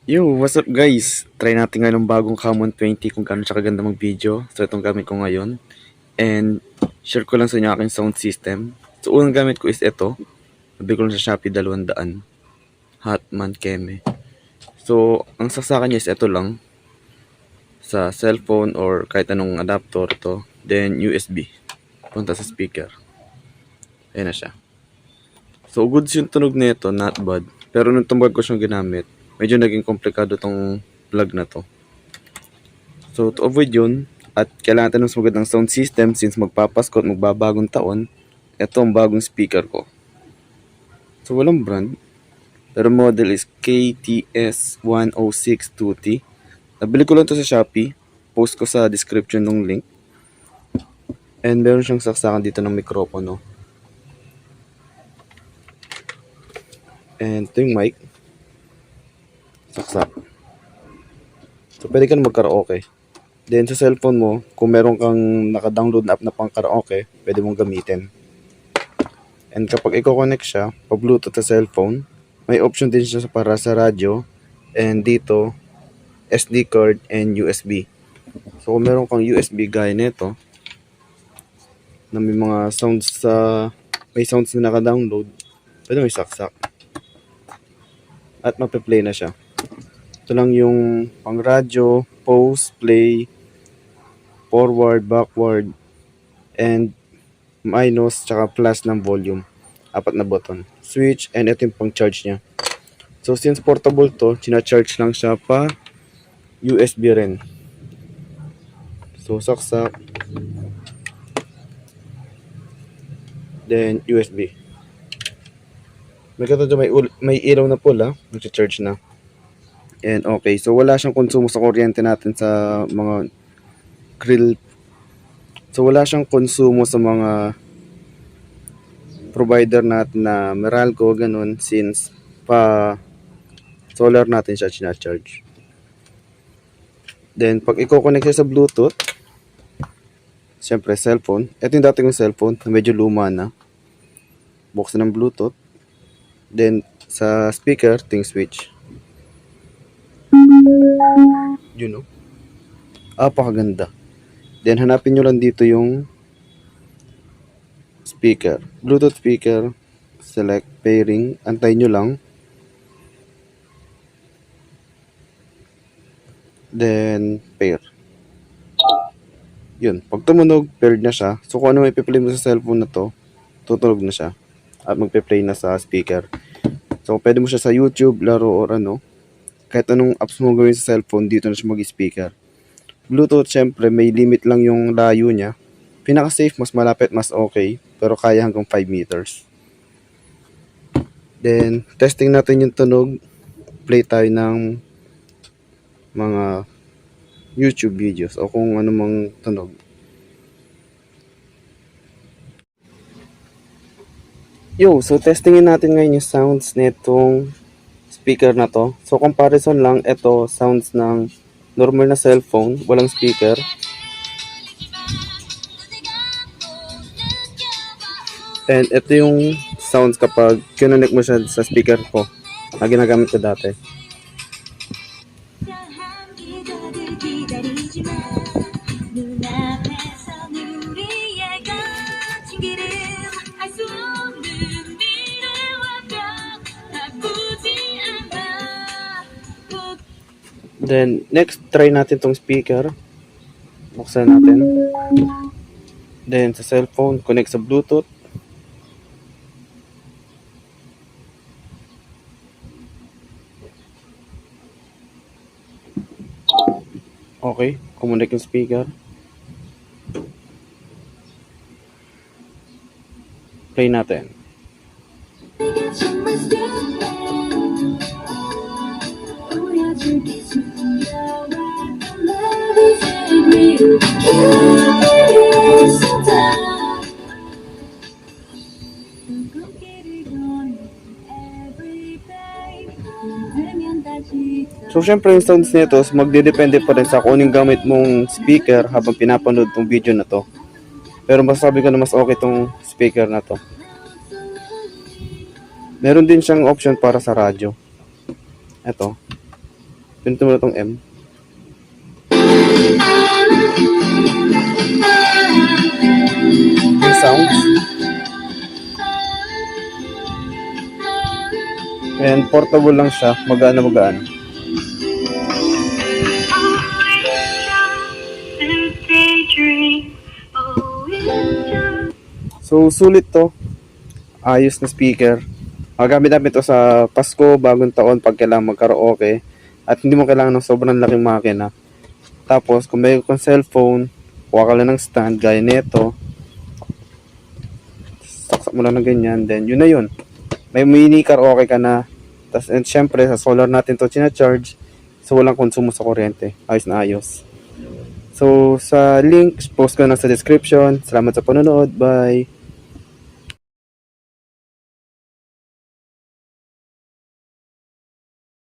Yo, what's up guys? Try natin ngayon ng bagong Camon 20 kung gaano siya kaganda mag-video. So itong gamit ko ngayon. And share ko lang sa inyo aking sound system. So unang gamit ko is ito. Nabili ko lang sa Shopee 200. Hatman Keme. So ang saksakan niya is ito lang. Sa cellphone or kahit anong adapter to. Then USB. Punta sa speaker. Ayan na siya. So goods yung tunog nito, not bad. Pero nung tumbag ko siyang ginamit, medyo naging komplikado tong plug na to. So to avoid yun, at kailangan natin mas magandang sound system since magpapasko at magbabagong taon, ito ang bagong speaker ko. So walang brand, pero model is KTS1062T. Nabili ko lang to sa Shopee, post ko sa description ng link. And meron siyang saksakan dito ng mikropono. And ito yung mic. Saksak. So pwede ka na mag-karaoke. Then sa cellphone mo, kung meron kang naka-download na app na pang karaoke, pwede mong gamitin. And kapag i-connect siya, pa-Bluetooth sa cellphone, may option din siya para sa radyo. And dito, SD card and USB. So kung meron kang USB gaya nito, na may mga sounds may sounds na naka-download, pwede mo isaksak. At mape-play na siya. Ito lang yung pang radyo, pause, play, forward, backward, and minus, tsaka plus ng volume. 4 na button. Switch, and ito yung pang charge niya. So, since portable to, charge lang siya pa USB rin. So, saksak. Then, USB. May katulad may ilaw na pula, nag-charge na. And okay, so wala siyang konsumo sa kuryente natin sa mga grill. So wala siyang konsumo sa mga provider natin na Meralco, ganun, since pa solar natin siya charge. Then pag i-connect siya sa Bluetooth, siyempre cellphone. Ito yung dati kong cellphone, medyo luma na. Buksan ng Bluetooth. Then sa speaker, ting switch. Yun know? Pakaganda. Then hanapin nyo lang dito yung speaker. Bluetooth speaker. Select pairing. Antay nyo lang. Then pair. Yun. Pag tumunog, paired na siya. So kung ano may piplay mo sa cellphone na to, tutunog na siya. At magpe-play na sa speaker. So pwede mo siya sa YouTube, laro, or ano. Kahit anong apps mo gawin sa cellphone, dito na siya mag-speaker. Bluetooth, syempre, may limit lang yung layo niya. Pinaka-safe, mas malapit, mas okay. Pero kaya hanggang 5 meters. Then, testing natin yung tunog. Play tayo ng mga YouTube videos o kung ano mang tunog. Yo, so testingin natin ngayon yung sounds nitong speaker na to. So comparison lang, ito sounds ng normal na cellphone, walang speaker. And ito yung sounds kapag kinonect mo siya sa speaker ko na ginagamit ko dati. Then, next, try natin tong speaker. Buksan natin. Then, sa cellphone, connect sa Bluetooth. Okay, connect yung speaker. Play natin. So syempre yung sounds nito magdedepende pa rin sa kung anong gamit mong speaker habang pinapanood tong video na to. Pero masasabi ko na mas okay tong speaker na to. Meron din siyang option para sa radyo. Ito. Pinto mo na tong M. Yung sounds. And portable lang siya. Magaan na magaan. So, sulit to. Ayos na speaker. Magamit namin ito sa Pasko, bagong taon, pag kailangan mag-karaoke. At hindi mo kailangan ng sobrang laking makina. Tapos, kung may kang cellphone, kuha ka lang ng stand, gaya nito. Saksak mo lang ng ganyan. Then, yun na yun. May mini karaoke ka na. Tapos, and syempre, sa solar natin to charge. So, walang konsumo sa kuryente. Ayos na ayos. So, sa link, post ko na sa description. Salamat sa panonood. Bye!